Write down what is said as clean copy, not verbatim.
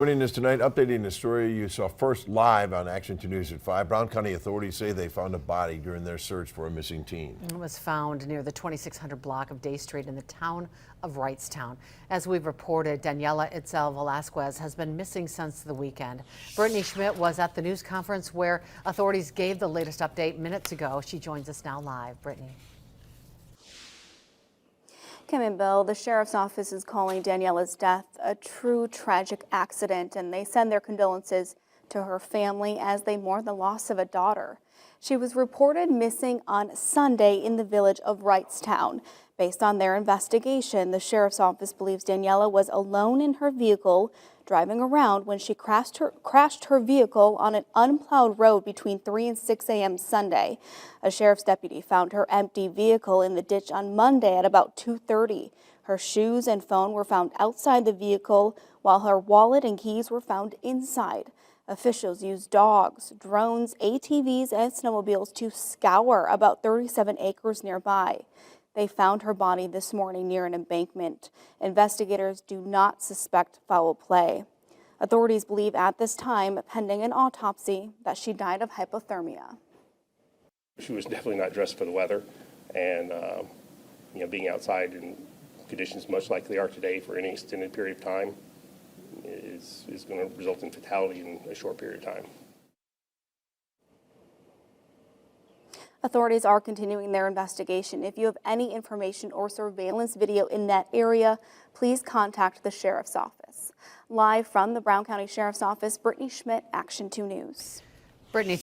Joining us tonight, updating the story you saw first live on Action 2 News at 5. Brown County authorities say they found a body during their search for a missing teen. It was found near the 2600 block of Day Street in the town of Wrightstown. As we've reported, Daniela Itzel Velasquez has been missing since the weekend. Brittany Schmidt was at the news conference where authorities gave the latest update minutes ago. She joins us now live. Brittany. Kim and Bill, the sheriff's office is calling Daniela's death a true tragic accident, and they send their condolences to her family as they mourn the loss of a daughter. She was reported missing on Sunday in the village of Wrightstown. Based on their investigation, the sheriff's office believes Daniela was alone in her vehicle driving around when she crashed her vehicle on an unplowed road between 3 and 6 a.m. Sunday. A sheriff's deputy found her empty vehicle in the ditch on Monday at about 2:30. Her shoes and phone were found outside the vehicle, while her wallet and keys were found inside. Officials used dogs, drones, ATVs, and snowmobiles to scour about 37 acres nearby. They found her body this morning near an embankment. Investigators do not suspect foul play. Authorities believe at this time, pending an autopsy, that she died of hypothermia. She was definitely not dressed for the weather, and being outside in conditions much like they are today for any extended period of time is going to result in fatality in a short period of time. Authorities are continuing their investigation. If you have any information or surveillance video in that area, please contact the sheriff's office. Live from the Brown County Sheriff's Office, Brittany Schmidt, Action 2 News. Brittany.